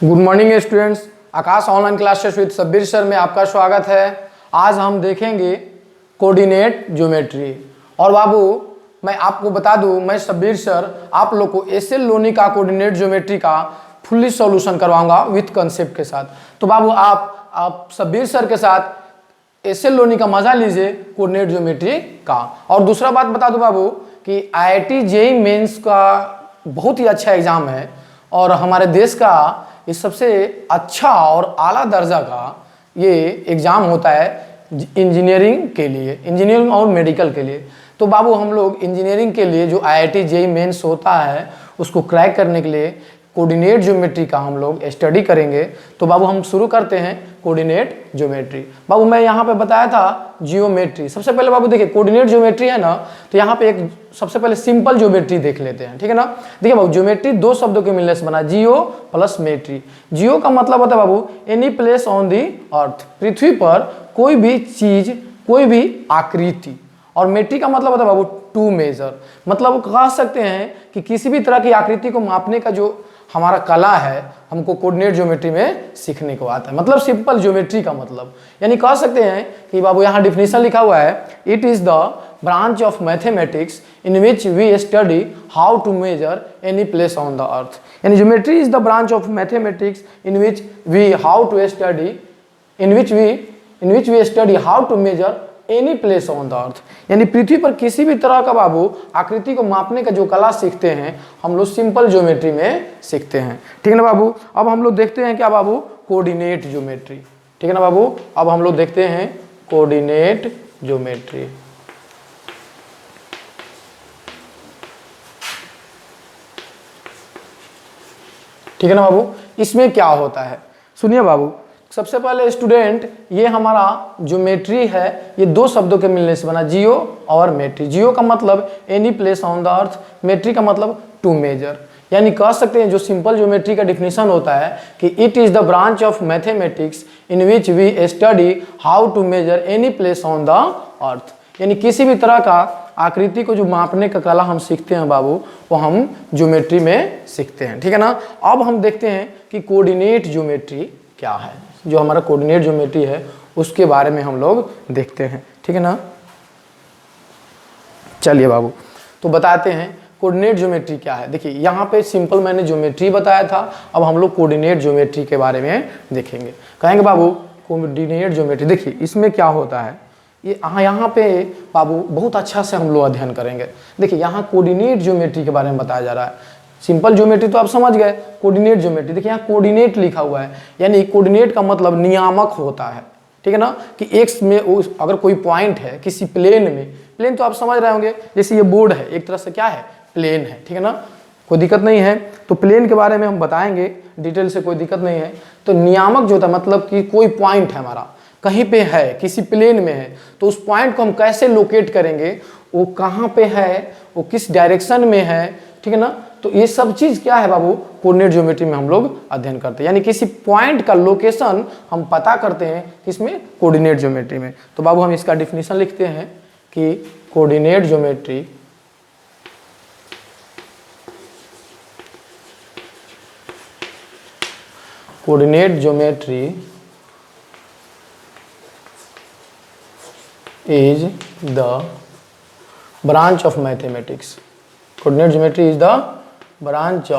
Good morning students, Akash online classes with Sabbir sir में आपका स्वागत है। आज हम देखेंगे कोऑर्डिनेट ज्योमेट्री। और बाबू मैं आपको बता दूं, मैं सब्बीर सर आप लोग को एसएल लोनी का कोऑर्डिनेट ज्योमेट्री का फुल्ली सॉल्यूशन करवाऊंगा विथ कंसेप्ट के साथ। तो बाबू आप सब्बीर सर के साथ एसएल लोनी का मजा लीजिए कोऑर्डिनेट ज्योमेट्री का। और दूसरा बात बता दूं बाबू कि आईआईटी जेईई मेंस का बहुत ही अच्छा एग्जाम है और हमारे देश का ये सबसे अच्छा और आला दर्जा का ये एग्ज़ाम होता है इंजीनियरिंग के लिए, इंजीनियरिंग और मेडिकल के लिए। तो बाबू हम लोग इंजीनियरिंग के लिए जो आईआईटी जेईई मेंस होता है उसको क्रैक करने के लिए कोऑर्डिनेट ज्योमेट्री का हम लोग स्टडी करेंगे। तो बाबू हम शुरू करते हैं कोऑर्डिनेट ज्योमेट्री। बाबू मैं यहाँ पे बताया था जियोमेट्री। सबसे पहले बाबू देखिए कोऑर्डिनेट ज्योमेट्री है ना, तो यहाँ पे एक सबसे पहले सिंपल ज्योमेट्री देख लेते हैं, ठीक है ना। देखिए बाबू ज्योमेट्री दो शब्दों के मिलने से बना, जियो प्लस मेट्री। जियो का मतलब होता है बाबू एनी प्लेस ऑन दी अर्थ, पृथ्वी पर कोई भी चीज, कोई भी आकृति। और मेट्री का मतलब होता है बाबू टू मेजर, मतलब कह सकते हैं कि किसी भी तरह की आकृति को मापने का जो हमारा कला है हमको कोऑर्डिनेट ज्योमेट्री में सीखने को आता है। मतलब सिंपल ज्योमेट्री का मतलब, यानी कह सकते हैं कि बाबू यहाँ डिफिनेशन लिखा हुआ है, it is the branch of mathematics in which we study how to measure any place on the earth. यानी geometry is the branch of mathematics in which we study how to measure any place on the earth. यानी पृथ्वी पर किसी भी तरह का बाबू आकृति को मापने का जो कला सीखते हैं हम लोग सिंपल ज्योमेट्री में सीखते हैं, ठीक है ना बाबू। अब हम लोग देखते हैं क्या बाबू, कोऑर्डिनेट ज्योमेट्री, ठीक है ना बाबू। अब हम लोग देखते हैं कोऑर्डिनेट ज्योमेट्री। ठीक है ना बाबू। इसमें क्या होता है सुनिए बाबू। सबसे पहले स्टूडेंट ये हमारा ज्योमेट्री है, ये दो शब्दों के मिलने से बना, जियो और मेट्री। जियो का मतलब any place on the earth, metry का मतलब टू मेजर। यानी कह सकते हैं जो सिंपल ज्योमेट्री का डिफिनेशन होता है कि it is the branch of mathematics in which we study how to measure any place on the earth. यानी किसी भी तरह का आकृति को जो मापने का कला हम सीखते हैं बाबू वो हम ज्योमेट्री में सीखते हैं, ठीक है ना। अब हम देखते हैं कि कोऑर्डिनेट ज्योमेट्री क्या है। जो हमारा कोऑर्डिनेट ज्योमेट्री है उसके बारे में हम लोग देखते हैं, ठीक है ना। चलिए बाबू तो बताते हैं कोऑर्डिनेट ज्योमेट्री क्या है। देखिए यहाँ पे सिंपल मैंने ज्योमेट्री बताया था, अब हम लोग कोऑर्डिनेट ज्योमेट्री के बारे में देखेंगे। कहेंगे बाबू कोऑर्डिनेट ज्योमेट्री, देखिए इसमें क्या होता है, ये यहाँ पे बाबू बहुत अच्छा से हम लोग अध्ययन करेंगे। देखिए यहाँ कोऑर्डिनेट ज्योमेट्री के बारे में बताया जा रहा है। सिंपल ज्योमेट्री तो आप समझ गए, कोऑर्डिनेट ज्योमेट्री देखिए यहाँ कोऑर्डिनेट लिखा हुआ है, यानी कोऑर्डिनेट का मतलब नियामक होता है, ठीक है ना। कि एक्स में अगर कोई पॉइंट है किसी प्लेन में, प्लेन तो आप समझ रहे होंगे, जैसे ये बोर्ड है एक तरह से क्या है, प्लेन है, ठीक है ना, कोई दिक्कत नहीं है। तो प्लेन के बारे में हम बताएंगे डिटेल से, कोई दिक्कत नहीं है। तो नियामक जो होता है मतलब कि कोई पॉइंट है हमारा कहीं पे है, किसी प्लेन में है, तो उस पॉइंट को हम कैसे लोकेट करेंगे, वो कहाँ पे है, वो किस डायरेक्शन में है, ठीक है ना। तो ये सब चीज़ क्या है बाबू कोऑर्डिनेट ज्योमेट्री में हम लोग अध्ययन करते हैं। यानी किसी पॉइंट का लोकेशन हम पता करते हैं किसमें, कोऑर्डिनेट ज्योमेट्री में। तो बाबू हम इसका डिफिनीशन लिखते हैं कि coordinate geometry is the branch of mathematics. Coordinate geometry is the branch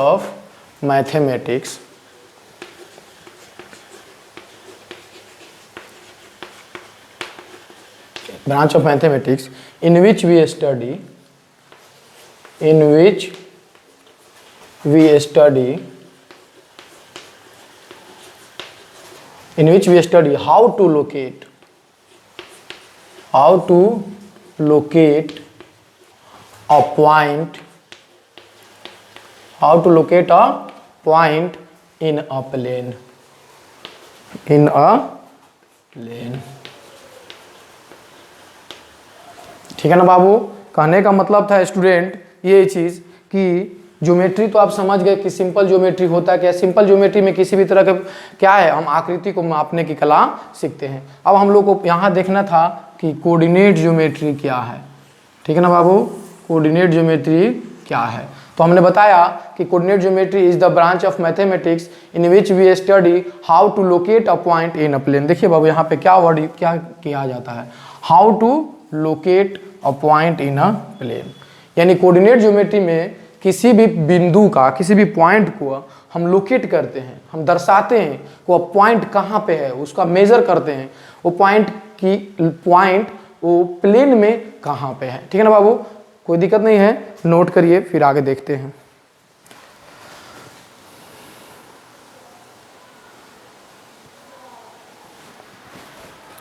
of mathematics in which we study how to locate a point in a plane, ठीक है ना बाबू। कहने का मतलब था स्टूडेंट ये चीज कि ज्योमेट्री तो आप समझ गए कि सिंपल ज्योमेट्री होता है क्या। सिंपल ज्योमेट्री में किसी भी तरह का क्या है, हम आकृति को मापने की कला सीखते हैं। अब हम लोग को यहाँ देखना था कि कोऑर्डिनेट ज्योमेट्री क्या है, ठीक है ना बाबू। कोऑर्डिनेट ज्योमेट्री क्या है। तो हमने बताया कि coordinate geometry is the branch of mathematics in which we study how to locate a point in a plane. देखिए बाबू यहाँ पे क्या वर्ड क्या किया जाता है, how to locate a point in a plane. यानी कोऑर्डिनेट ज्योमेट्री में किसी भी बिंदु का, किसी भी पॉइंट को हम लोकेट करते हैं, हम दर्शाते हैं कि वो पॉइंट कहाँ पे है, उसका मेजर करते हैं, वो पॉइंट वो प्लेन में कहाँ पे है। ठीक है ना बाबू, कोई दिक्कत नहीं है, नोट करिए फिर आगे देखते हैं।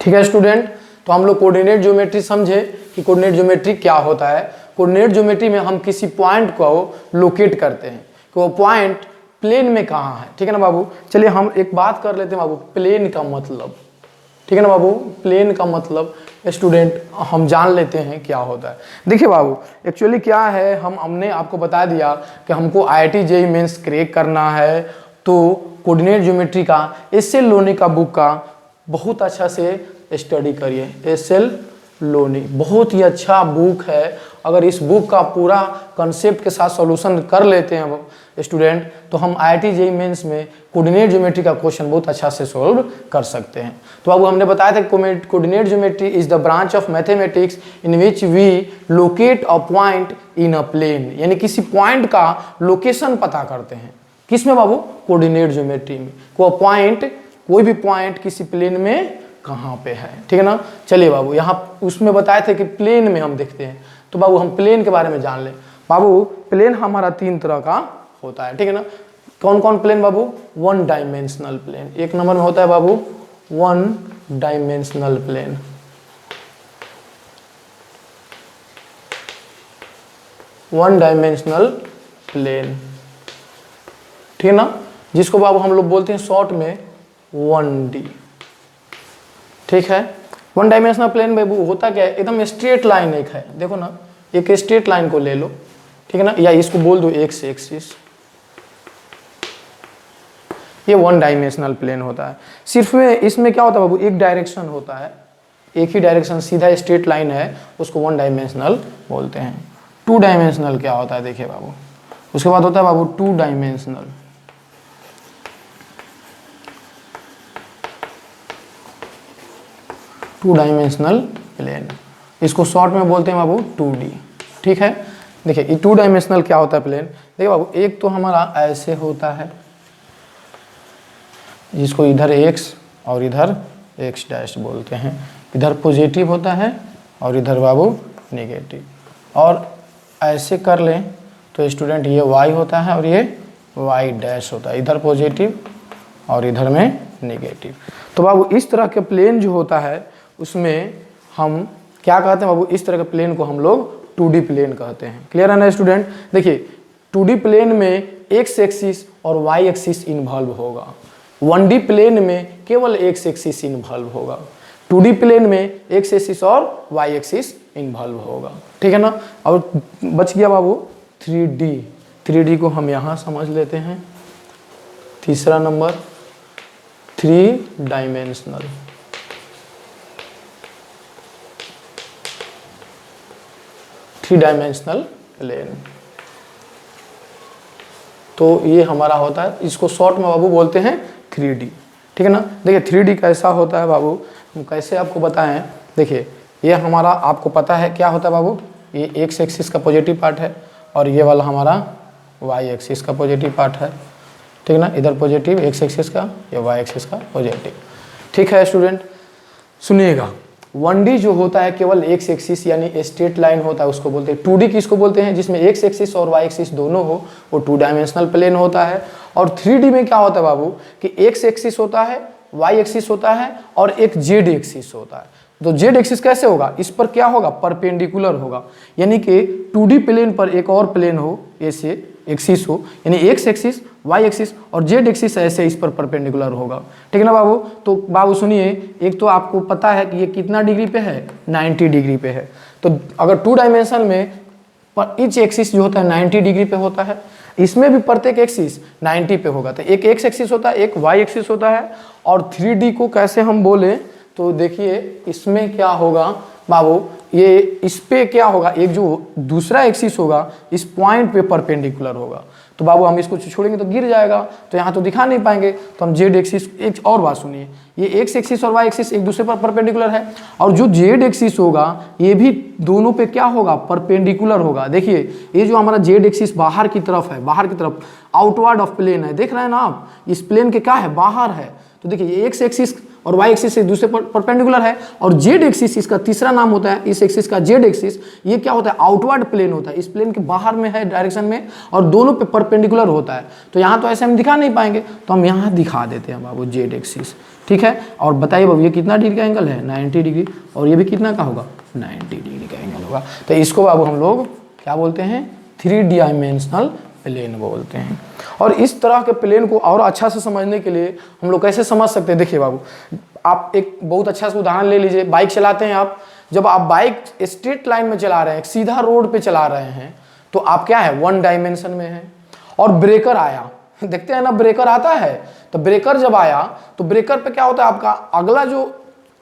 ठीक है स्टूडेंट, तो हम लोग कोऑर्डिनेट ज्योमेट्री समझे कि कोऑर्डिनेट ज्योमेट्री क्या होता है। कोऑर्डिनेट ज्योमेट्री में हम किसी पॉइंट को लोकेट करते हैं कि वो पॉइंट प्लेन में कहाँ है। ठीक है ना बाबू, चलिए हम एक बात कर लेते हैं बाबू, प्लेन का मतलब। ठीक है ना बाबू, प्लेन का मतलब स्टूडेंट हम जान लेते हैं क्या होता है। देखिए बाबू, एक्चुअली क्या है, हमने आपको बता दिया कि हमको IIT JEE मेंस क्रैक करना है, तो कोऑर्डिनेट ज्योमेट्री का एस.एल. लोनी का बुक का बहुत अच्छा से स्टडी करिए। एस.एल. लोनी बहुत ही अच्छा बुक है। अगर इस बुक का पूरा कंसेप्ट के साथ सॉल्यूशन कर लेते हैं स्टूडेंट, तो हम IIT JEE मेंस में कोऑर्डिनेट ज्योमेट्री का क्वेश्चन बहुत अच्छा से सॉल्व कर सकते हैं। तो अब हमने बताया था coordinate geometry is the branch of mathematics in which we locate a point in a plane. यानी किसी पॉइंट का लोकेशन पता करते हैं, किसमें बाबू, कोऑर्डिनेट ज्योमेट्री में। कोई भी पॉइंट किसी प्लेन में कहाँ पे है। ठीक है ना, चलिए बाबू, यहाँ उसमें बताए थे कि प्लेन में हम देखते हैं, तो बाबू हम प्लेन के बारे में जान लें। बाबू प्लेन हमारा 3 तरह का होता है। ठीक है ना, कौन कौन प्लेन बाबू, 1 डायमेंशनल प्लेन। एक नंबर में होता है बाबू 1 dimensional plane. One dimensional plane, ठीक है ना, जिसको बाबू हम लोग बोलते हैं शॉर्ट में 1D। ठीक है, 1 डायमेंशनल प्लेन बाबू होता क्या है, एकदम स्ट्रेट लाइन एक है, देखो ना, एक स्ट्रेट लाइन को ले लो, ठीक है ना, या इसको बोल दो एक्स एक्सिस, ये 1 डायमेंशनल प्लेन होता है। सिर्फ में इसमें क्या होता है बाबू, एक डायरेक्शन होता है, एक ही डायरेक्शन, सीधा स्ट्रेट लाइन है, उसको 1 डायमेंशनल बोलते हैं। 2 डायमेंशनल क्या होता है, देखिए बाबू, उसके बाद होता है बाबू 2 डायमेंशनल। 2 डायमेंशनल प्लेन, इसको शॉर्ट में बोलते हैं बाबू 2D। ठीक है, देखिए ये 2 डायमेंशनल क्या होता है प्लेन, देखिए बाबू, एक तो हमारा ऐसे होता है, जिसको इधर x और इधर x डैश बोलते हैं, इधर पॉजिटिव होता है और इधर बाबू नेगेटिव, और ऐसे कर लें तो स्टूडेंट ये y होता है और ये y डैश होता है, इधर पॉजिटिव और इधर में नेगेटिव। तो बाबू इस तरह के प्लेन जो होता है उसमें हम क्या कहते हैं बाबू, इस तरह के प्लेन को हम लोग 2D प्लेन कहते हैं। क्लियर है ना स्टूडेंट, देखिए 2D प्लेन में x एक्सिस और y एक्सिस इन्वॉल्व होगा, 1D प्लेन में केवल x एक्सिस इन्वॉल्व होगा, 2D प्लेन में x एक्सिस और y एक्सिस इन्वॉल्व होगा। ठीक है ना, और बच गया बाबू 3D। 3D को हम यहाँ समझ लेते हैं, तीसरा नंबर 3 डायमेंशनल। प्लेन, तो ये हमारा होता है, इसको शॉर्ट में बाबू बोलते हैं 3D। ठीक है ना, देखिए 3D कैसा होता है बाबू, हम कैसे आपको बताएं, देखिए ये हमारा आपको पता है क्या होता है बाबू, ये x एक्सिस का पॉजिटिव पार्ट है और ये वाला हमारा y एक्सिस का पॉजिटिव पार्ट है। ठीक है ना, इधर पॉजिटिव x एक्सिस का, ये y एक्सिस का पॉजिटिव। ठीक है स्टूडेंट, सुनिएगा, 1D जो होता है केवल x एक्सिस यानी स्ट्रेट लाइन होता है, उसको बोलते हैं। 2D किसको बोलते हैं, जिसमें x एक्सिस और y एक्सिस दोनों हो, वो 2 डायमेंशनल प्लेन होता है। और 3D में क्या होता है बाबू कि x एक्सिस होता है, y एक्सिस होता है और एक z एक्सिस होता है। तो z एक्सिस कैसे होगा, इस पर क्या होगा, परपेंडिकुलर होगा, यानी कि 2D प्लेन पर एक और प्लेन हो, ऐसे एक्सिस हो, यानी x एक्सिस, y एक्सिस और z एक्सिस ऐसे इस पर परपेंडिकुलर होगा। ठीक है ना बाबू, तो बाबू सुनिए, एक तो आपको पता है कि ये कितना डिग्री पे है, 90 डिग्री पे है। तो अगर 2 डायमेंशन में ईच एक्सिस जो होता है 90 डिग्री पे होता है, इसमें भी प्रत्येक एक्सिस 90 पे होगा। तो एक x एक्सिस होता है, एक y एक्सिस होता है। और 3D को कैसे हम बोले, तो देखिए इसमें क्या होगा बाबू, ये इस पे क्या होगा, एक जो दूसरा एक्सिस होगा इस पॉइंट पे परपेंडिकुलर होगा। तो बाबू हम इसको छोड़ेंगे तो गिर जाएगा, तो यहाँ तो दिखा नहीं पाएंगे, तो हम जेड एक्सिस, एक और बात सुनिए, ये एक्स एक्सिस और वाई एक्सिस एक दूसरे पर परपेंडिकुलर है, और जो जेड एक्सिस होगा ये भी दोनों पे क्या होगा, परपेंडिकुलर होगा। देखिए ये जो हमारा जेड एक्सिस बाहर की तरफ है, बाहर की तरफ आउटवर्ड ऑफ प्लेन है, देख रहे हैं ना आप, इस प्लेन के क्या है, बाहर है। तो देखिए ये एक्स एक्सिस और वाई एक्सिस एक दूसरे पर परपेंडिकुलर है, और जेड एक्सिस इसका तीसरा नाम होता है, इस एक्सिस का जेड एक्सिस, ये क्या होता है, आउटवर्ड प्लेन होता है, इस प्लेन के बाहर में है डायरेक्शन में, और दोनों पे परपेंडिकुलर होता है। तो यहाँ तो ऐसे हम दिखा नहीं पाएंगे, तो हम यहाँ दिखा देते हैं बाबू जेड एक्सिस, ठीक है। और बताइए बाबू ये कितना डिग्री का एंगल है, 90 डिग्री, और ये भी कितना का होगा, 90 डिग्री का एंगल होगा। तो इसको बाबू हम लोग क्या बोलते हैं, 3 डायमेंशनल प्लेन बोलते हैं। और इस तरह के प्लेन को और अच्छा से समझने के लिए हम लोग कैसे समझ सकते हैं, देखिए बाबू आप एक बहुत अच्छा सा उदाहरण ले लीजिए। बाइक चलाते हैं आप, जब आप बाइक स्ट्रेट लाइन में चला रहे हैं, सीधा रोड पे चला रहे हैं, तो आप क्या है, 1 डायमेंशन में है। और ब्रेकर आया, देखते हैं ना ब्रेकर आता है, तो ब्रेकर जब आया तो ब्रेकर पे क्या होता है, आपका अगला जो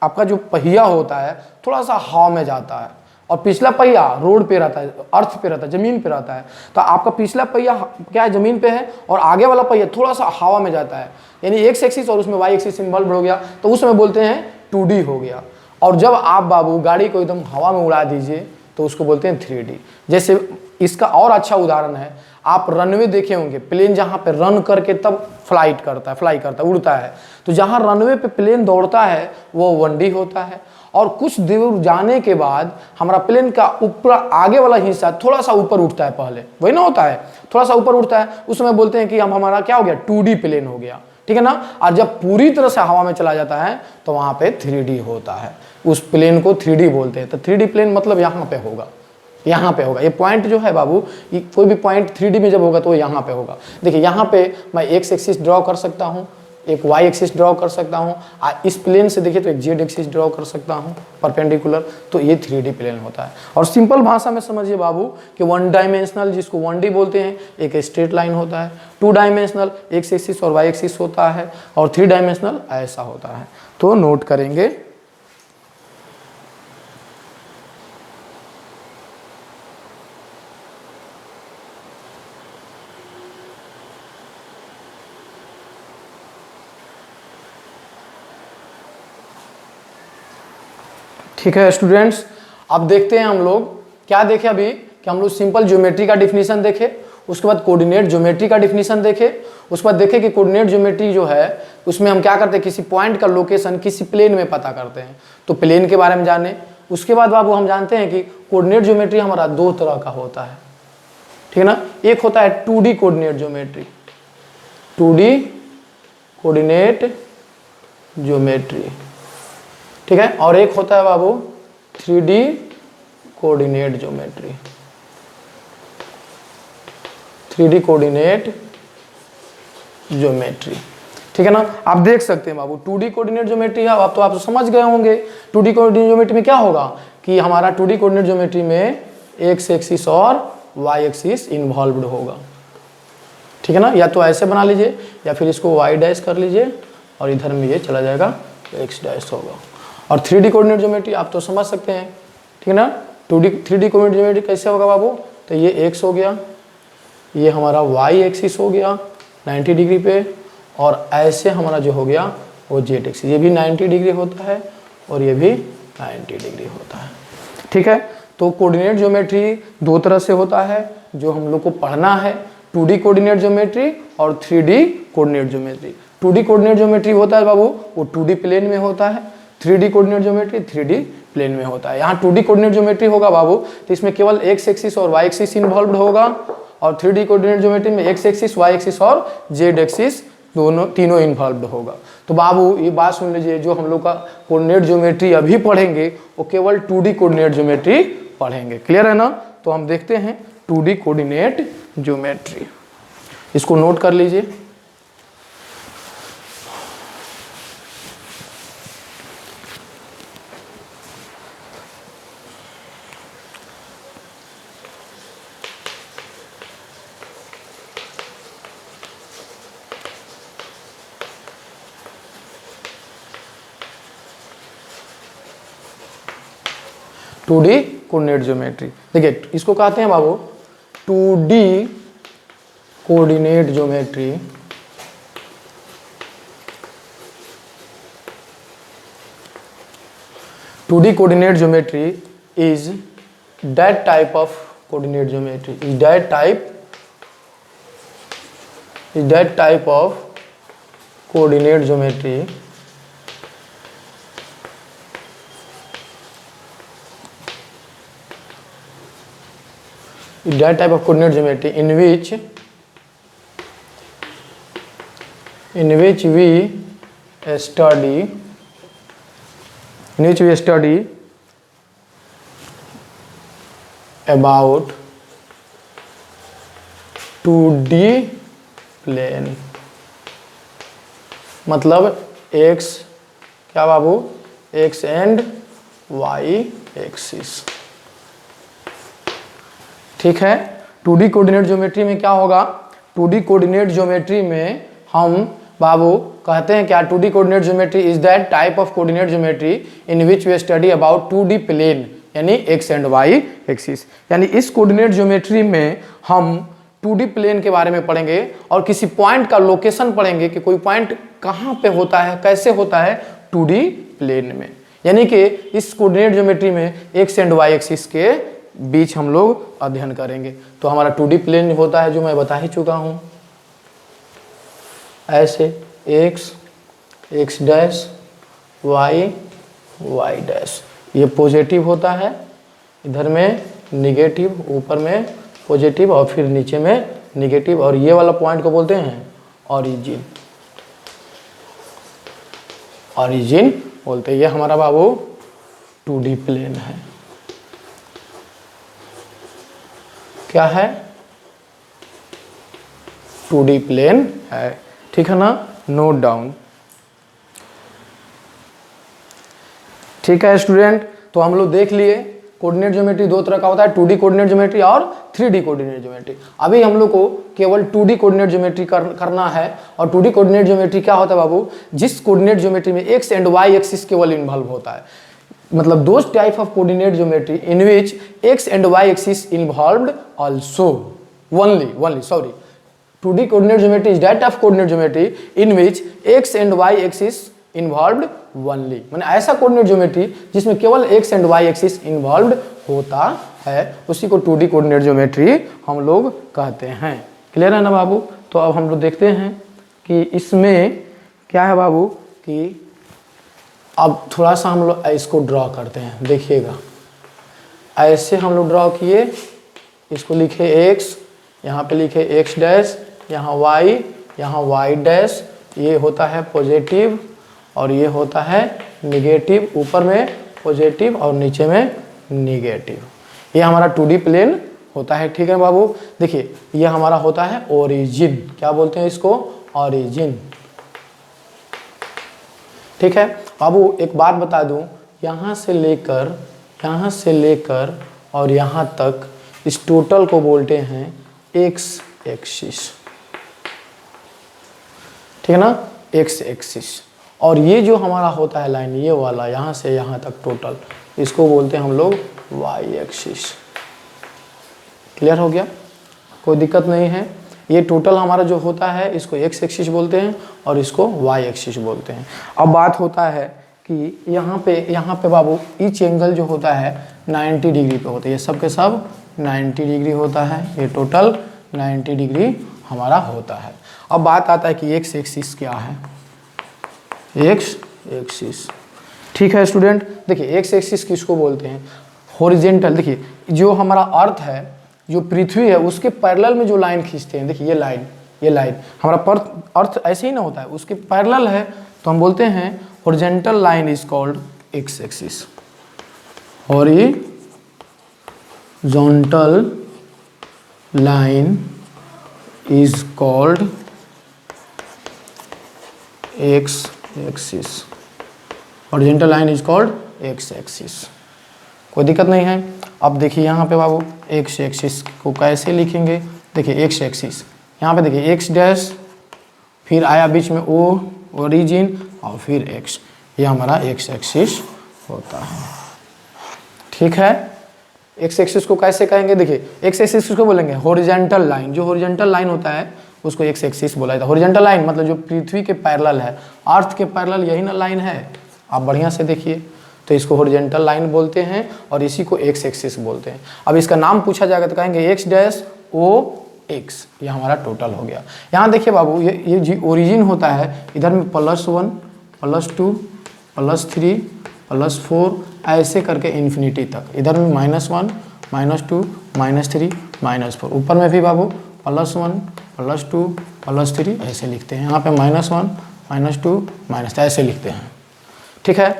आपका जो पहिया होता है थोड़ा सा हवा में जाता है, और पिछला पहिया रोड पे रहता है, अर्थ पे रहता है, जमीन पे रहता है। तो आपका पिछला पहिया क्या है, जमीन पे है, और आगे वाला पहिया थोड़ा सा हवा में जाता है, यानी एक्स एक्सिस और उसमें वाई एक्सिस इन्वॉल्व हो गया, तो उसमें बोलते हैं 2D हो गया। और जब आप बाबू गाड़ी को एकदम हवा में उड़ा दीजिए तो उसको बोलते हैं 3D। जैसे इसका और अच्छा उदाहरण है, आप रनवे देखे होंगे, प्लेन जहाँ पे रन करके तब फ्लाई करता है, उड़ता है। तो जहाँ रनवे पे प्लेन दौड़ता है वो 1D होता है, और कुछ दूर जाने के बाद हमारा प्लेन का ऊपर आगे वाला हिस्सा थोड़ा सा ऊपर उठता है, पहले वही ना होता है, थोड़ा सा ऊपर उठता है, उस समय बोलते हैं कि हम हमारा क्या हो गया, 2D प्लेन हो गया, ठीक है ना। और जब पूरी तरह से हवा में चला जाता है तो वहाँ पे 3D होता है, उस प्लेन को 3D बोलते हैं। तो 3D प्लेन मतलब यहाँ पे होगा, यहाँ पे होगा। ये पॉइंट जो है बाबू, ये कोई भी पॉइंट 3D में जब होगा तो यहाँ पे होगा। देखिए यहाँ पे मैं एक्स एक्सिस ड्रॉ कर सकता हूँ, एक वाई एक्सिस ड्रॉ कर सकता हूँ, इस प्लेन से देखिए तो एक जेड एक्सिस ड्रॉ कर सकता हूँ परपेंडिकुलर, तो ये 3D प्लेन होता है। और सिंपल भाषा में समझिए बाबू कि 1 डायमेंशनल जिसको 1D बोलते हैं, एक स्ट्रेट लाइन होता है, 2 डायमेंशनल एक्स एक्सिस और वाई एक्सिस होता है, और 3 डायमेंशनल ऐसा होता है। तो नोट करेंगे, ठीक है स्टूडेंट्स। अब देखते हैं हम लोग क्या देखे अभी, कि हम लोग सिंपल ज्योमेट्री का डिफिनीशन देखे, उसके बाद कोऑर्डिनेट ज्योमेट्री का डिफिनीशन देखे, उसके बाद देखे कि कोऑर्डिनेट ज्योमेट्री जो है उसमें हम क्या करते हैं, किसी पॉइंट का लोकेशन किसी प्लेन में पता करते हैं, तो प्लेन के बारे में जाने। उसके बाद बाबू हम जानते हैं कि कोऑर्डिनेट ज्योमेट्री हमारा 2 तरह का होता है, ठीक है ना। एक होता है 2D coordinate geometry, 2D coordinate geometry, ठीक है, और एक होता है बाबू 3D coordinate geometry, 3D coordinate geometry, ठीक है ना। आप देख सकते हैं बाबू 2D कोऑर्डिनेट ज्योमेट्री है, अब तो आप समझ गए होंगे 2D कोऑर्डिनेट ज्योमेट्री में क्या होगा, कि हमारा 2D कोऑर्डिनेट ज्योमेट्री में एक्स एक्सिस और वाई एक्सिस इन्वॉल्व्ड होगा, ठीक है ना। या तो ऐसे बना लीजिए, या फिर इसको वाई डैश कर लीजिए, और इधर में ये चला जाएगा एक्स डैश होगा। और 3D कोऑर्डिनेट ज्योमेट्री आप तो समझ सकते हैं, ठीक है ना। 3D कोऑर्डिनेट ज्योमेट्री कैसे होगा बाबू, तो ये एक्स हो गया, ये हमारा वाई एक्सिस हो गया 90 डिग्री पे, और ऐसे हमारा जो हो गया वो जेड एक्सिस, ये भी 90 डिग्री होता है और ये भी 90 डिग्री होता है, ठीक है। तो कोऑर्डिनेट ज्योमेट्री 2 तरह से होता है जो हम लोग को पढ़ना है, 2D कोऑर्डिनेट ज्योमेट्री और 3D coordinate geometry. 2D coordinate geometry होता है बाबू वो 2D प्लेन में होता है, 3D coordinate geometry 3D plane में होता है। यहाँ 2D कोऑर्डिनेट ज्योमेट्री होगा बाबू तो इसमें केवल एक्स एक्सिस और वाई एक्सिस इन्वॉल्व होगा, और 3D कोऑर्डिनेट ज्योमेट्री में एक्स एक्सिस, वाई एक्सिस और जेड एक्सिस तीनों इन्वॉल्व होगा। तो बाबू ये बात सुन लीजिए, जो हम लोग का कोऑर्डिनेट ज्योमेट्री अभी पढ़ेंगे वो केवल 2D कोऑर्डिनेट ज्योमेट्री पढ़ेंगे, क्लियर है ना। तो हम देखते हैं 2D कोऑर्डिनेट ज्योमेट्री, इसको नोट कर लीजिए। 2D coordinate geometry. देखिए इसको कहते हैं बाबू 2D coordinate geometry. Two D coordinate geometry is that type of coordinate geometry is that type of coordinate geometry in which we study about 2D plane. मतलब x क्या बाबू, x एंड y एक्सिस। ठीक है। 2D coordinate geometry में क्या होगा, 2D coordinate geometry में हम बाबू कहते हैं क्या, 2D coordinate geometry is that type of coordinate geometry in which we study about 2D plane यानी x एंड y एक्सिस। यानी इस कोऑर्डिनेट ज्योमेट्री में हम 2D प्लेन के बारे में पढ़ेंगे और किसी पॉइंट का लोकेशन पढ़ेंगे कि कोई पॉइंट कहाँ पे होता है, कैसे होता है 2D प्लेन में। यानी कि इस कोऑर्डिनेट ज्योमेट्री में x एंड y एक्सिस के बीच हम लोग अध्ययन करेंगे। तो हमारा 2D प्लेन होता है जो मैं बता ही चुका हूँ, ऐसे x डैश y डैश, ये पॉजिटिव होता है, इधर में निगेटिव, ऊपर में पॉजिटिव और फिर नीचे में निगेटिव, और ये वाला पॉइंट को बोलते हैं ऑरिजिन। ऑरिजिन बोलते हैं। ये हमारा बाबू 2D प्लेन है। क्या है, 2D प्लेन है। ठीक है ना, नोट डाउन। ठीक है स्टूडेंट, तो हम लोग देख लिए कोऑर्डिनेट ज्योमेट्री दो तरह का होता है, 2D कोऑर्डिनेट ज्योमेट्री और 3D कोऑर्डिनेट ज्योमेट्री। अभी हम लोग को केवल 2D कोऑर्डिनेट ज्योमेट्री करना है। और 2D कोऑर्डिनेट ज्योमेट्री क्या होता है बाबू, जिस कोऑर्डिनेट ज्योमेट्री में x एंड y एक्सिस केवल इन्वॉल्व होता है। मतलब those type of coordinate geometry in which x and y axis involved also only 2D coordinate geometry is that of coordinate geometry in which x and y axis involved only. मैंने ऐसा coordinate geometry जिसमें केवल x and y axis involved होता है, उसी को 2D coordinate geometry हम लोग कहते हैं। क्लियर है ना बाबू। तो अब हम लोग देखते हैं कि इसमें क्या है बाबू, कि अब थोड़ा सा हम लोग इसको ड्रॉ करते हैं। देखिएगा, ऐसे हम लोग ड्रॉ किए, इसको लिखे x, यहाँ पे लिखे x डैश, यहाँ y डैश, ये होता है पॉजिटिव और ये होता है निगेटिव, ऊपर में पॉजिटिव और नीचे में निगेटिव। ये हमारा 2D प्लेन होता है। ठीक है बाबू। देखिए ये हमारा होता है ओरिजिन, क्या बोलते हैं इसको, ओरिजिन। ठीक है बाबू, एक बात बता दूं, यहाँ से लेकर और यहाँ तक इस टोटल को बोलते हैं x एक्सिस। ठीक है ना, x एक्सिस। और ये जो हमारा होता है लाइन, ये वाला यहाँ से यहाँ तक टोटल, इसको बोलते हैं हम लोग y एक्सिस। क्लियर हो गया, कोई दिक्कत नहीं है। ये टोटल हमारा जो होता है इसको x एक्सिस बोलते हैं और इसको y एक्सिस बोलते हैं। अब बात होता है कि यहाँ पे बाबू ईच एंगल जो होता है 90 डिग्री पे होता है। ये सब के सब 90 डिग्री होता है, ये टोटल 90 डिग्री हमारा होता है। अब बात आता है कि x एक्सिस क्या है, x एक्सिस। ठीक है स्टूडेंट, देखिए x एक्सिस किसको बोलते हैं, हॉरिजेंटल। देखिए जो हमारा अर्थ है, जो पृथ्वी है, उसके पैरेलल में जो लाइन खींचते हैं, देखिए ये लाइन हमारा अर्थ ऐसे ही ना होता है, उसके पैरेलल है, तो हम बोलते हैं horizontal line is called x axis. Horizontal line is called x axis. Horizontal line is called x axis. कोई दिक्कत नहीं है। अब देखिए यहाँ पे बाबू x एक्सिस को कैसे लिखेंगे, देखिए x एक्सिस, यहाँ पे देखिए x डैश, फिर आया बीच में o ओरिजिन और फिर x, ये हमारा x एक्सिस होता है। ठीक है। एक्स एक्सिस को कैसे कहेंगे, देखिए एक्स एक्सिस किसको बोलेंगे, हॉरिजॉन्टल लाइन, जो हॉरिजॉन्टल लाइन होता है उसको एक्स एक्सिस बोला जाता है। हॉरिजॉन्टल लाइन मतलब जो पृथ्वी के पैरेलल है, अर्थ के पैरेलल यही ना लाइन है, आप बढ़िया से देखिए, तो इसको हॉरिजॉन्टल लाइन बोलते हैं और इसी को एक्स एक्सिस बोलते हैं। अब इसका नाम पूछा जाएगा तो कहेंगे एक्स डैश ओ एक्स, ये हमारा टोटल हो गया। यहाँ देखिए बाबू, ये जी ओरिजिन होता है, इधर में +1 +2 +3 +4 ऐसे करके इन्फिनिटी तक, इधर में -1 -2 -3 -4, ऊपर में भी बाबू +1 +2 +3 ऐसे लिखते हैं, यहाँ पे -1 -2 -3 ऐसे लिखते हैं। ठीक है,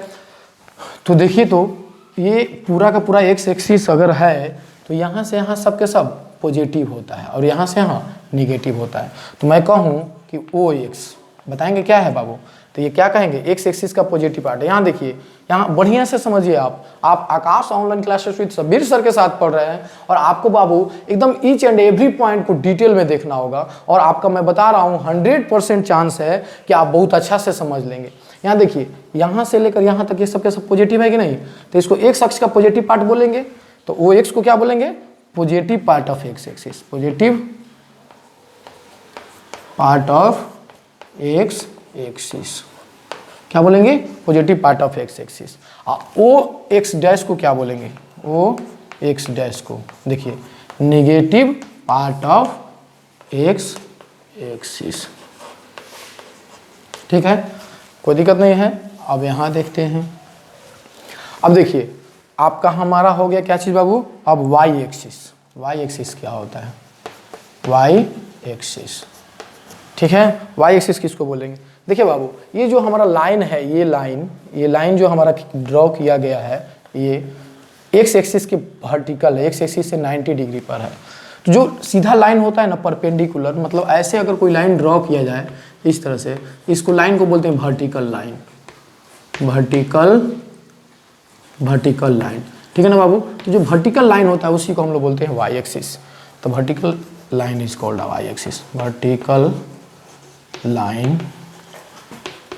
तो देखिए, तो ये पूरा का पूरा एक्स एक्सिस अगर है तो यहाँ से यहाँ सब के सब पॉजिटिव होता है और यहाँ से यहाँ निगेटिव होता है। तो मैं कहूँ कि ओ एक्स, बताएंगे क्या है बाबू, तो ये क्या कहेंगे, एक्स एक्सिस का पॉजिटिव पार्ट है। यहाँ देखिए, यहाँ बढ़िया से समझिए, आप Aakash online classes with Sabir sir के साथ पढ़ रहे हैं और आपको बाबू एकदम ईच एंड एवरी पॉइंट को डिटेल में देखना होगा और आपका मैं बता रहा हूँ 100% चांस है कि आप बहुत अच्छा से समझ लेंगे। यहाँ देखिए, यहाँ से लेकर यहाँ तक ये सब के सब पॉजिटिव है कि नहीं, तो इसको एक्स अक्ष का पॉजिटिव पार्ट बोलेंगे, तो ओ एक्स को क्या बोलेंगे, positive part of X axis, positive part of X axis क्या बोलेंगे, positive part of X axis. O X dash को क्या बोलेंगे, ओ एक्स डैश को देखिए negative part of X axis. ठीक है, कोई दिक्कत नहीं है। अब यहाँ देखते हैं, अब देखिए आपका हमारा हो गया क्या चीज़ बाबू, अब वाई एक्सिस। वाई एक्सिस क्या होता है, वाई एक्सिस। ठीक है, वाई एक्सिस किसको बोलेंगे, देखिए बाबू, ये जो हमारा लाइन है, ये लाइन जो हमारा ड्रॉ किया गया है, ये एक्स एक्सिस के वर्टिकल है, एक्स एक्सिस से 90 डिग्री पर है। तो जो सीधा लाइन होता है ना, परपेंडिकुलर, मतलब ऐसे अगर कोई लाइन ड्रॉ किया जाए इस तरह से, इसको लाइन को बोलते हैं वर्टिकल लाइन, वर्टिकल लाइन। ठीक है ना बाबू, तो जो वर्टिकल लाइन होता है उसी को हम लोग बोलते हैं वाई एक्सिस। तो vertical line is called Y axis, vertical line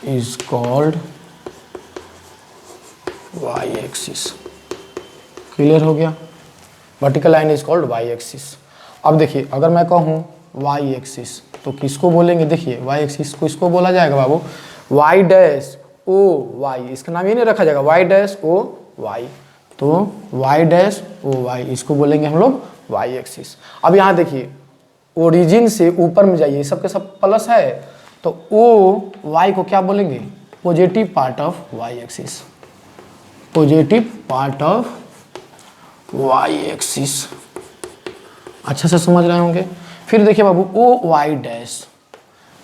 is called Y axis. Clear हो गया, vertical line is called Y axis. अब देखिए, अगर मैं कहूँ वाई एक्सिस तो किसको बोलेंगे, देखिए वाई एक्सिस को इसको बोला जाएगा बाबू वाई डैश ओ वाई, इसका नाम ये नहीं रखा जाएगा वाई डैश ओ वाई, तो वाई डैश ओ वाई इसको बोलेंगे हम लोग वाई एक्सिस। अब यहाँ देखिए, ओरिजिन से ऊपर में जाइए, सबके सब प्लस है, तो ओ वाई को क्या बोलेंगे, positive part of Y axis, positive part of Y axis. अच्छा से समझ रहे होंगे। फिर देखिए बाबू, ओ वाई डैश,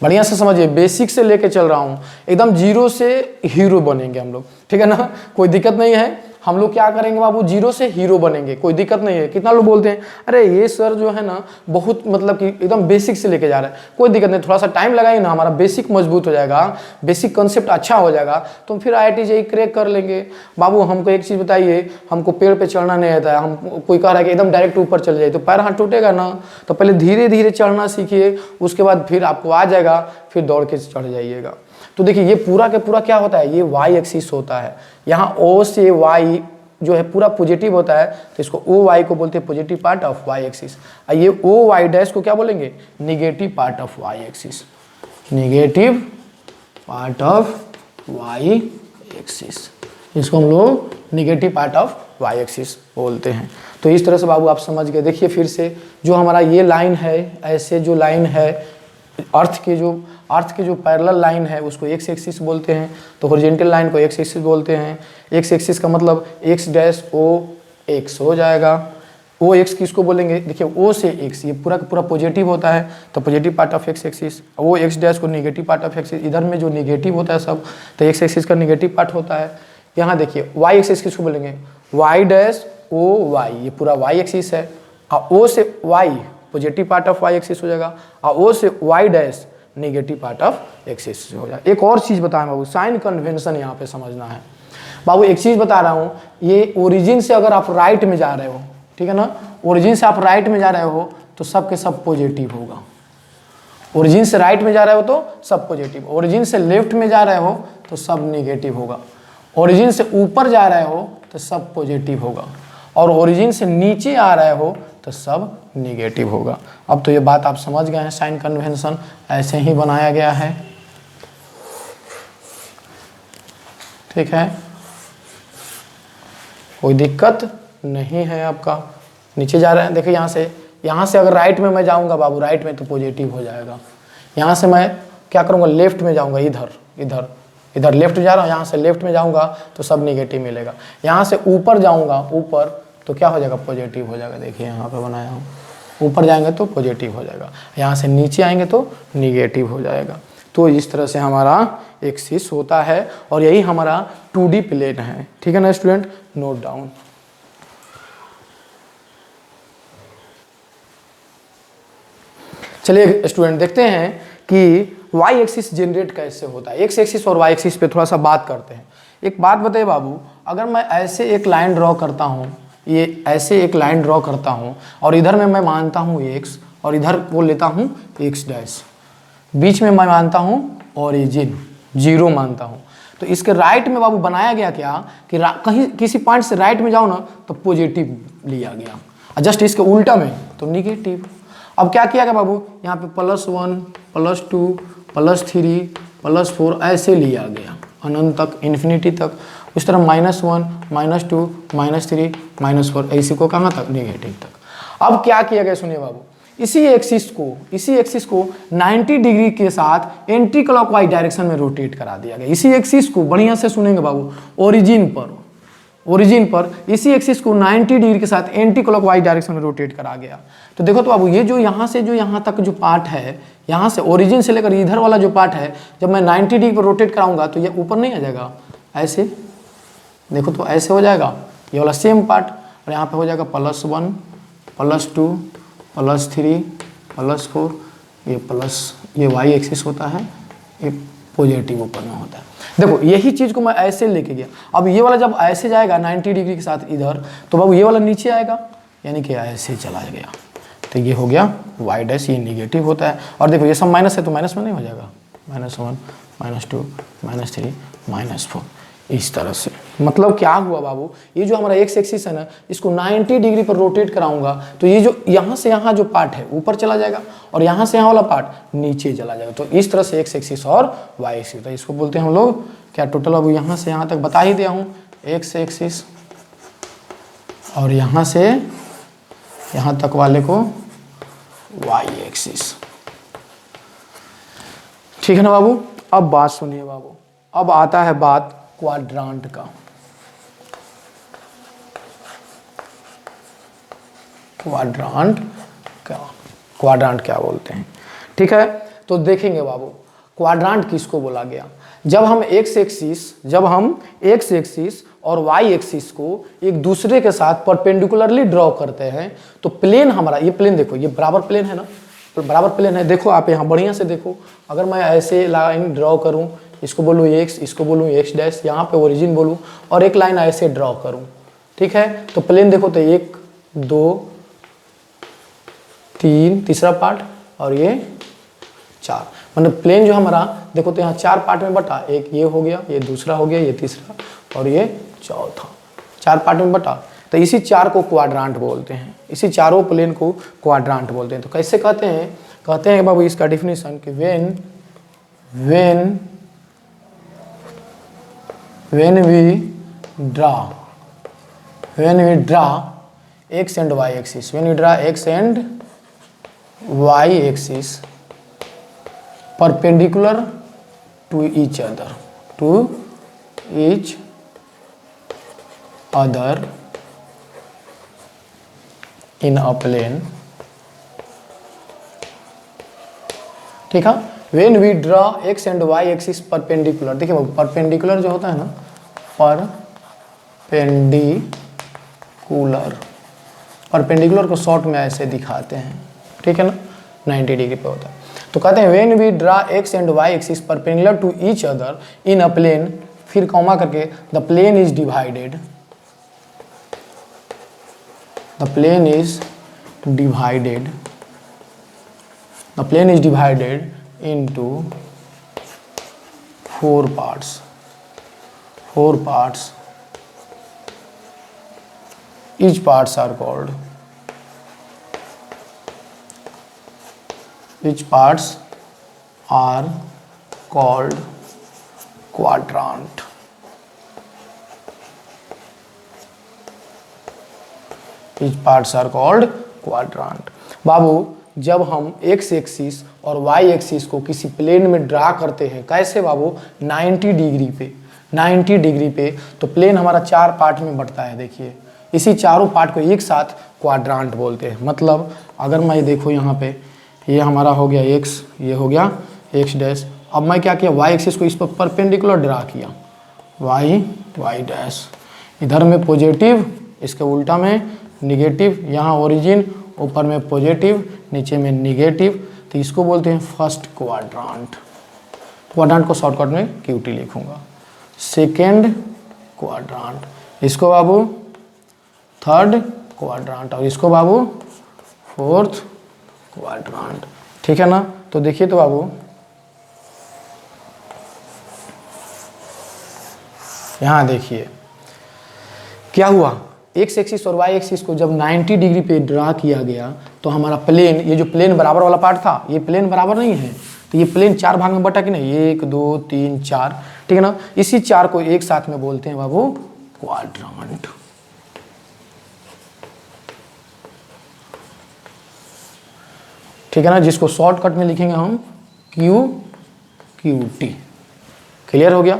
बढ़िया से समझिए, बेसिक से लेके चल रहा हूँ, एकदम जीरो से हीरो बनेंगे हम लोग। ठीक है ना, कोई दिक्कत नहीं है, हम लोग क्या करेंगे बाबू, जीरो से हीरो बनेंगे, कोई दिक्कत नहीं है। कितना लोग बोलते हैं अरे ये सर जो है ना बहुत मतलब कि एकदम बेसिक से लेके जा रहा है, कोई दिक्कत नहीं, थोड़ा सा टाइम लगाइए ना, हमारा बेसिक मजबूत हो जाएगा, बेसिक कंसेप्ट अच्छा हो जाएगा, तो फिर IIT JEE क्रैक कर लेंगे। बाबू हमको एक चीज़ बताइए, हमको पेड़ पे चढ़ना नहीं आता है, हम कोई कह रहा है कि एकदम डायरेक्ट ऊपर चले जाए तो पैर हाथ टूटेगा ना, तो पहले धीरे धीरे चढ़ना सीखिए, उसके बाद फिर आपको आ जाएगा, फिर दौड़ के चढ़ जाइएगा। तो देखिए, ये पूरा के पूरा क्या होता है, ये वाई एक्सिस होता है। यहाँ ओ से वाई जो है पूरा पॉजिटिव होता है, तो इसको ओ वाई को बोलते हैं positive part of Y axis. ये ओ वाई डैश को क्या बोलेंगे, negative part of Y axis, negative part of Y axis, इसको हम लोग negative part of Y axis बोलते हैं। तो इस तरह से बाबू आप समझ गए। देखिए फिर से, जो हमारा ये लाइन है, ऐसे जो लाइन है अर्थ के जो पैरेलल लाइन है उसको एक्स एक्सिस बोलते हैं, तो हॉरिजॉन्टल लाइन को एक्स एक्सिस बोलते हैं। एक्स एक्सिस का मतलब एक्स डैश ओ एक्स हो जाएगा। ओ एक्स किसको बोलेंगे, देखिए ओ से एक्स, ये पूरा का पूरा पॉजिटिव होता है, तो positive part of X axis. O X dash को निगेटिव पार्ट ऑफ एक्सिस, इधर में जो निगेटिव होता है सब, तो एक्स एक्सिस का निगेटिव पार्ट होता है। यहाँ देखिए वाई एक्सिस किसको बोलेंगे, वाई डैश ओ वाई, ये पूरा वाई एक्सिस है, और ओ से Y positive part of Y axis हो जाएगा, और ओ से Y dash negative part of axis हो जाएगा। एक और चीज़ बताएं बाबू, साइन कन्वेंशन यहाँ पे समझना है बाबू। एक चीज़ बता रहा हूँ, ये ओरिजिन से अगर आप राइट में जा रहे हो, ठीक है ना, ओरिजिन से आप राइट में जा रहे हो तो सब के सब पॉजिटिव होगा। ओरिजिन से राइट में जा रहे हो तो सब पॉजिटिव, ओरिजिन से लेफ्ट में जा रहे हो तो सब निगेटिव होगा, ओरिजिन से ऊपर जा रहे हो तो सब पॉजिटिव होगा। और ओरिजिन से नीचे आ रहे हो तो सब निगेटिव होगा। अब तो ये बात आप समझ गए हैं, साइन कन्वेंशन ऐसे ही बनाया गया है, ठीक है, कोई दिक्कत नहीं है आपका। नीचे जा रहे हैं, देखिए यहाँ से अगर राइट में मैं जाऊँगा बाबू, राइट में तो पॉजिटिव हो जाएगा। यहाँ से मैं क्या करूँगा, लेफ्ट में जाऊँगा, इधर लेफ्ट जा रहा हूँ, यहाँ से लेफ्ट में जाऊँगा तो सब निगेटिव मिलेगा। यहाँ से ऊपर जाऊँगा, ऊपर तो क्या हो जाएगा, पॉजिटिव हो जाएगा। देखिए यहाँ पे बनाया हूँ, ऊपर जाएंगे तो पॉजिटिव हो जाएगा, यहाँ से नीचे आएंगे तो निगेटिव हो जाएगा। तो इस तरह से हमारा एक्सिस होता है और यही हमारा 2D प्लेन है, ठीक है ना स्टूडेंट, नोट डाउन। चलिए स्टूडेंट देखते हैं कि वाई एक्सिस जनरेट कैसे होता है। एक्स एक्सिस और वाई एक्सिस पे थोड़ा सा बात करते हैं। एक बात बताइए बाबू, अगर मैं ऐसे एक लाइन ड्रॉ करता हूँ, ये ऐसे एक लाइन ड्रॉ करता हूँ और इधर में मैं मानता हूँ एक्स और इधर वो लेता हूँ एक्स डैश, बीच में मैं मानता हूँ ओरिजिन 0 मानता हूँ, तो इसके राइट में बाबू बनाया गया क्या कि कहीं किसी पॉइंट से राइट में जाओ ना तो पॉजिटिव लिया गया, और जस्ट इसके उल्टा में तो निगेटिव। अब क्या किया गया बाबू, यहाँ पे +1 +2 +3 +4 ऐसे लिया गया अनंत तक, इन्फिनिटी तक। उस तरह -1 -2 -3 -4 ऐसे को कहाँ तक, निगेटिव तक। अब क्या किया गया सुनिए बाबू, इसी एक्सिस को 90 डिग्री के साथ एंटी क्लॉकवाइज डायरेक्शन में रोटेट करा दिया गया। इसी एक्सिस को बढ़िया से सुनेंगे बाबू, ओरिजिन पर इसी एक्सिस को 90 डिग्री के साथ एंटी क्लॉकवाइज डायरेक्शन में रोटेट करा गया। तो देखो तो बाबू, ये जो यहाँ से जो यहाँ तक जो पार्ट है, यहाँ से ओरिजिन से लेकर इधर वाला जो पार्ट है, जब मैं 90 डिग्री पर रोटेट कराऊंगा तो ये ऊपर नहीं आ जाएगा, ऐसे देखो तो ऐसे हो जाएगा ये वाला सेम पार्ट, और यहाँ पे हो जाएगा +1 +2 +3 +4, ये वाई एक्सिस होता है, ये पॉजिटिव ऊपर में होता है। देखो यही चीज़ को मैं ऐसे लेके गया, अब ये वाला जब ऐसे जाएगा 90 डिग्री के साथ इधर, तो बाबू ये वाला नीचे आएगा, यानी कि ऐसे चला गया, तो ये हो गया वाई डैश, ये निगेटिव होता है। और देखो ये सब माइनस है तो माइनस में नहीं हो जाएगा, -1 -2 -3 -4, इस तरह से। मतलब क्या हुआ बाबू, ये जो हमारा एक्स एक्सिस है ना, इसको 90 डिग्री पर रोटेट कराऊंगा तो ये जो यहाँ से यहाँ जो पार्ट है ऊपर चला जाएगा और यहाँ से यहाँ वाला पार्ट नीचे चला जाएगा। तो इस तरह से एक्स एक्सिस और वाई एक्सिस, तो इसको बोलते हैं हम लोग क्या, टोटल बाबू यहाँ से यहाँ तक बता ही दिया हूँ, एक्स एक्सिस, और यहाँ से यहाँ तक वाले को वाई एक्सिस, ठीक है ना बाबू। अब बात सुनिए बाबू, अब आता है बात क्वाड्रांट का। क्वाड्रांट क्या बोलते हैं, ठीक है। तो देखेंगे बाबू क्वाड्रांट किसको बोला गया, जब हम एक्स एक्सिस और वाई एक्सिस को एक दूसरे के साथ परपेंडिकुलरली ड्रॉ करते हैं तो प्लेन हमारा, ये प्लेन देखो, ये बराबर प्लेन है ना, बराबर प्लेन है। देखो आप यहाँ बढ़िया से देखो, अगर मैं ऐसे लाइन ड्रॉ करूँ, इसको बोलूँ एक्स, इसको बोलूँ एक्स डैश, यहाँ पे ओरिजिन बोलूँ और एक लाइन ऐसे ड्रॉ करूँ, ठीक है। तो प्लेन देखो तो 1 2 3 तीसरा पार्ट और ये 4, मतलब प्लेन जो हमारा देखो तो यहाँ 4 पार्ट में बटा, एक ये हो गया, ये दूसरा हो गया, ये तीसरा और ये चौथा, 4 पार्ट में बटा। तो इसी 4 को क्वाड्रांट बोलते हैं, इसी चारों प्लेन को क्वाड्रांट बोलते हैं। तो कैसे कहते हैं बाबू इसका डिफिनीशन कि when we draw x and y axis, when we draw x and y axis perpendicular to each other in a plane, ठीक है। when we draw x and y axis perpendicular, देखिए परपेंडिकुलर जो होता है ना, perpendicular को short में ऐसे दिखाते हैं, ठीक है ना, 90 डिग्री पे होता है। तो कहते हैं when we draw x and y axis perpendicular to each other in a plane, फिर कॉमा करके the plane is divided into 4 parts each parts are called, each parts are called quadrant. Each parts are called quadrant. बाबू जब हम x axis और y axis को किसी plane में draw करते हैं, कैसे बाबू, 90 डिग्री पे, 90 डिग्री पे, तो प्लेन हमारा 4 पार्ट में बढ़ता है। देखिए इसी चारों पार्ट को एक साथ क्वाड्रांट बोलते हैं। मतलब अगर मैं देखो यहाँ पे, ये हमारा हो गया x, ये हो गया x डैश। अब मैं क्या किया, y एक्सिस को इस पर परपेंडिकुलर ड्रा किया, y डैश, इधर में पॉजिटिव, इसके उल्टा में निगेटिव, यहाँ ओरिजिन, ऊपर में पॉजिटिव, नीचे में निगेटिव, तो इसको बोलते हैं फर्स्ट क्वाड्रांट। क्वाड्रांट को शॉर्टकट में क्यूटी लिखूंगा। सेकेंड क्वाड्रांट, इसको बाबू थर्ड क्वाड्रांट, और इसको बाबू फोर्थ क्वाड्रांट। ठीक है ना। तो देखिए तो बाबू यहाँ देखिए क्या हुआ, एक्स एक्सिस और वाई एक्सिस को जब 90 डिग्री पे ड्रा किया गया तो हमारा प्लेन, ये जो प्लेन बराबर वाला पार्ट था, ये प्लेन बराबर नहीं है, तो ये प्लेन 4 भाग में बटा कि नहीं, 1 2 3 4, ठीक है ना। इसी 4 को एक साथ में बोलते हैं बाबू क्वाड्रांट। ठीक है ना, जिसको शॉर्टकट में लिखेंगे हम QT। क्लियर हो गया।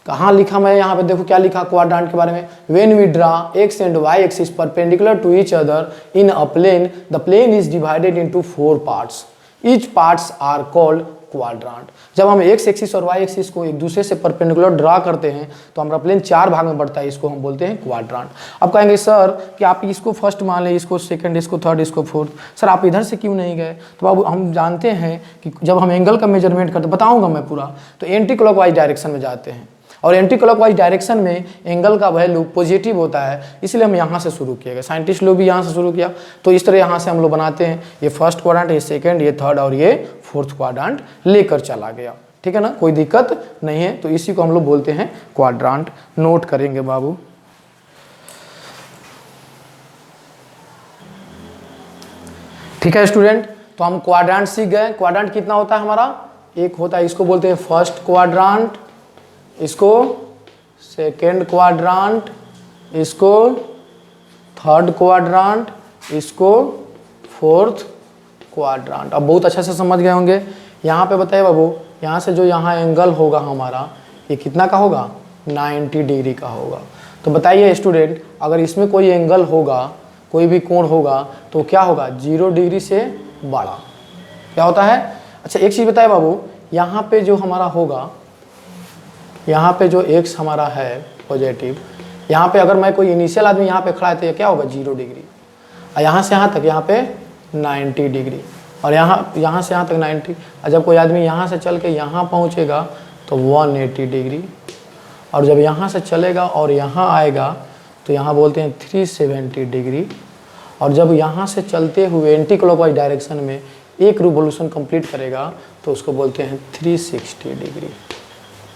कहाँ लिखा मैं, यहाँ पे देखो क्या लिखा क्वाड्रांट के बारे में, when we draw X and Y axis perpendicular to each other in a plane, the plane is divided into 4 parts, each parts are called quadrant. जब हम एक्स एक्सिस और वाई एक्सिस को एक दूसरे से परपेंडिकुलर ड्रा करते हैं तो हमारा प्लेन 4 भाग में बढ़ता है, इसको हम बोलते हैं क्वाड्रांट। अब कहेंगे सर कि आप इसको फर्स्ट मान लें, इसको सेकंड, इसको थर्ड, इसको फोर्थ, सर आप इधर से क्यों नहीं गए। तो बाबू हम जानते हैं कि जब हम एंगल का मेजरमेंट करते, बताऊंगा मैं पूरा, तो एंटी क्लॉकवाइज डायरेक्शन में जाते हैं, और एंटी क्लॉकवाइज डायरेक्शन में एंगल का वैल्यू पॉजिटिव होता है, इसलिए हम यहाँ से शुरू किए गए, साइंटिस्ट लोग भी यहाँ से शुरू किया। तो इस तरह यहाँ से हम लोग बनाते हैं, ये फर्स्ट क्वाड्रांट, ये सेकंड, ये थर्ड और ये फोर्थ क्वाड्रांट लेकर चला गया। ठीक है ना, कोई दिक्कत नहीं है। तो इसी को हम लोग बोलते हैं क्वाड्रांट। नोट करेंगे बाबू। ठीक है स्टूडेंट, तो हम क्वाड्रांट सीख गए। क्वाड्रांट कितना होता है हमारा, एक होता है, इसको बोलते हैं फर्स्ट क्वाड्रांट, इसको सेकेंड क्वाड्रांट, इसको थर्ड क्वाड्रांट, इसको फोर्थ क्वाड्रांट। अब बहुत अच्छे से समझ गए होंगे। यहाँ पे बताइए बाबू, यहाँ से जो यहाँ एंगल होगा हमारा, ये कितना का होगा, 90 डिग्री का होगा। तो बताइए स्टूडेंट, अगर इसमें कोई एंगल होगा, कोई भी कोण होगा, तो क्या होगा, 0 डिग्री से बड़ा क्या होता है। अच्छा एक चीज़ बताइए बाबू, यहाँ पे जो हमारा होगा, यहाँ पे जो x हमारा है पॉजिटिव, यहाँ पे अगर मैं कोई इनिशियल आदमी यहाँ पे खड़ा है तो ये क्या होगा, 0 डिग्री, और यहाँ से यहाँ तक यहाँ पे 90 डिग्री, और यहाँ से यहाँ तक 90, और जब कोई आदमी यहाँ से चल के यहाँ पहुँचेगा तो 180 डिग्री, और जब यहाँ से चलेगा और यहाँ आएगा तो यहाँ बोलते हैं 370 डिग्री, और जब यहाँ से चलते हुए एंटी क्लॉकवाइज डायरेक्शन में एक रिवोल्यूशन कंप्लीट करेगा तो उसको बोलते हैं 360 डिग्री।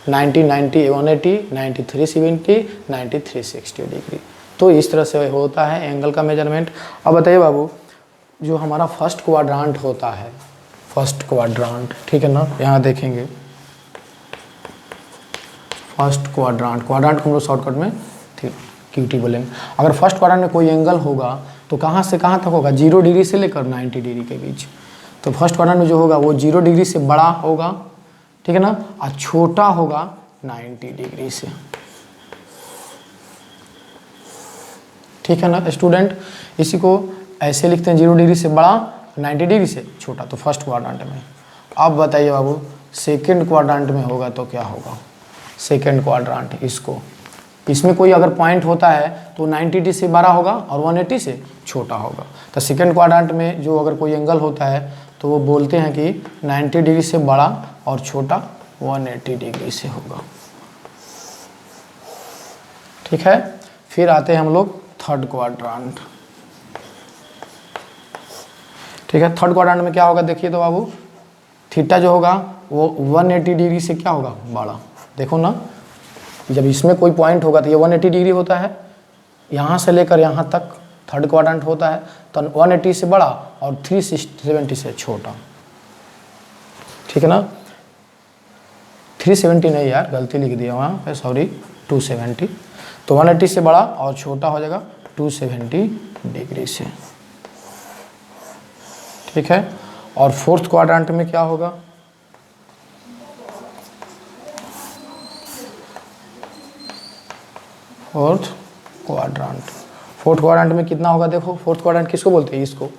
90 90 180, 90 370, 90 360 डिग्री। तो इस तरह से होता है एंगल का मेजरमेंट। अब बताइए बाबू, जो हमारा फर्स्ट क्वाड्रांट होता है, फर्स्ट क्वाड्रांट, ठीक है ना, यहाँ देखेंगे फर्स्ट क्वाड्रांट, क्वाड्रांट को हम लोग शॉर्टकट में QT बोलेंगे। अगर फर्स्ट क्वाड्रांट में कोई एंगल होगा तो कहाँ से कहाँ तक होगा, 0 डिग्री से लेकर 90 डिग्री के बीच। तो फर्स्ट क्वाड्रांट में जो होगा वो 0 डिग्री से बड़ा होगा, ठीक है ना, और छोटा होगा 90 डिग्री से। ठीक है ना स्टूडेंट, इसी को ऐसे लिखते हैं, 0 डिग्री से बड़ा, 90 डिग्री से छोटा, तो फर्स्ट क्वाड्रांट में। अब बताइए बाबू, सेकंड क्वाड्रांट में होगा तो क्या होगा, सेकंड क्वाड्रांट, इसमें कोई अगर पॉइंट होता है तो 90 डिग्री से बड़ा होगा और 180 से छोटा होगा। तो सेकंड क्वाड्रांट में जो अगर कोई एंगल होता है तो वो बोलते हैं कि 90 डिग्री से बड़ा और छोटा 180 डिग्री से होगा। ठीक है, फिर आते हैं हम लोग थर्ड क्वाड्रांट। ठीक है, थर्ड क्वाड्रांट में क्या होगा, देखिए तो बाबू, थीटा जो होगा वो 180 डिग्री से क्या होगा, बड़ा। देखो ना, जब इसमें कोई पॉइंट होगा तो ये 180 डिग्री होता है, यहाँ से लेकर यहाँ तक थर्ड क्वाड्रेंट होता है, तो 180 से बड़ा और 370 से छोटा, ठीक है ना। 370 नहीं यार, गलती लिख दिया वहाँ पे, सॉरी, 270। तो 180 से बड़ा और छोटा हो जाएगा 270 डिग्री से, ठीक है। और फोर्थ क्वाड्रेंट में क्या होगा, फोर्थ क्वाड्रेंट में कितना होगा, देखो फोर्थ क्वाड्रेंट किसको बोलते हैं, इसको,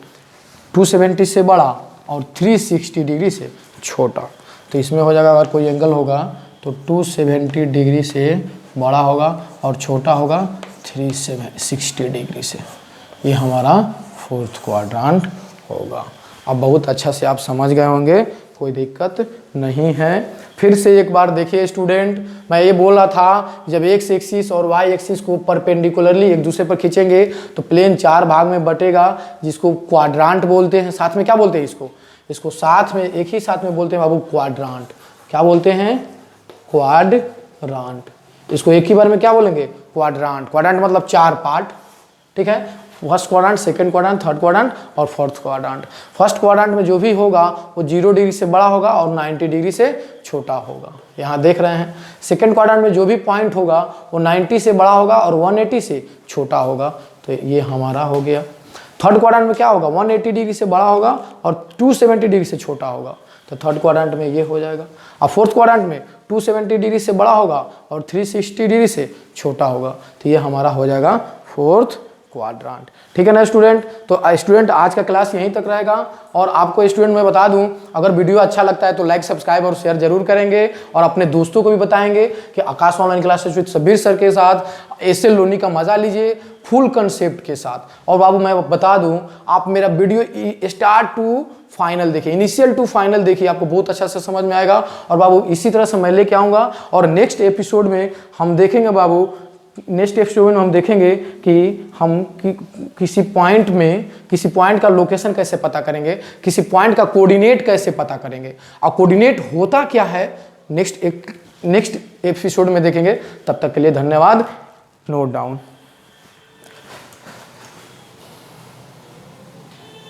270 से बड़ा और 360 डिग्री से छोटा। तो इसमें हो जाएगा, अगर कोई एंगल होगा तो 270 डिग्री से बड़ा होगा और छोटा होगा 360 डिग्री से। ये हमारा फोर्थ क्वाड्रेंट होगा। अब बहुत अच्छा से आप समझ गए होंगे, कोई दिक्कत नहीं है। फिर से एक बार देखिए स्टूडेंट, मैं ये बोल रहा था जब एक्स एक्सिस और वाई एक्सिस को परपेंडिकुलरली एक दूसरे पर खींचेंगे तो प्लेन 4 भाग में बटेगा, जिसको क्वाड्रांट बोलते हैं। साथ में क्या बोलते हैं इसको साथ में, एक ही साथ में बोलते हैं बाबू, क्वाड्रांट। क्या बोलते हैं, क्वाड्रांट। इसको एक ही बार में क्या बोलेंगे, क्वाड्रांट। क्वाड्रांट मतलब 4 पार्ट, ठीक है। First quadrant, second quadrant, third quadrant और फोर्थ क्वाड्रेंट। फर्स्ट क्वाड्रेंट में जो भी होगा वो 0 डिग्री से बड़ा होगा और 90 डिग्री से छोटा होगा, यहाँ देख रहे हैं। सेकंड क्वाड्रेंट में जो भी पॉइंट होगा वो 90 से बड़ा होगा और 180 से छोटा होगा, तो ये हमारा हो गया। थर्ड क्वाड्रेंट में क्या होगा, 180 डिग्री से बड़ा होगा और 270 डिग्री से छोटा होगा, तो थर्ड क्वाड्रेंट में ये हो जाएगा। अब फोर्थ क्वाड्रेंट में 270 डिग्री से बड़ा होगा और 360 डिग्री से छोटा होगा, तो ये हमारा हो जाएगा फोर्थ क्वाड्रेंट, ठीक है ना स्टूडेंट। तो स्टूडेंट आज का क्लास यहीं तक रहेगा। और आपको स्टूडेंट मैं बता दूं, अगर वीडियो अच्छा लगता है तो लाइक, सब्सक्राइब और शेयर जरूर करेंगे, और अपने दोस्तों को भी बताएंगे कि Aakash online classes with Sabir sir के साथ एसएल लोनी का मजा लीजिए फुल कंसेप्ट के साथ। और बाबू मैं बता दूं, आप मेरा वीडियो स्टार्ट टू फाइनल देखिए, इनिशियल टू फाइनल देखिए, आपको बहुत अच्छा से समझ में आएगा। और बाबू इसी तरह से मैं लेके आऊँगा, और नेक्स्ट एपिसोड में हम देखेंगे बाबू, नेक्स्ट एपिसोड में हम देखेंगे कि हम किसी पॉइंट का लोकेशन कैसे पता करेंगे, किसी पॉइंट का कोऑर्डिनेट कैसे पता करेंगे, और कोऑर्डिनेट होता क्या है नेक्स्ट एपिसोड में देखेंगे। तब तक के लिए धन्यवाद। Note down.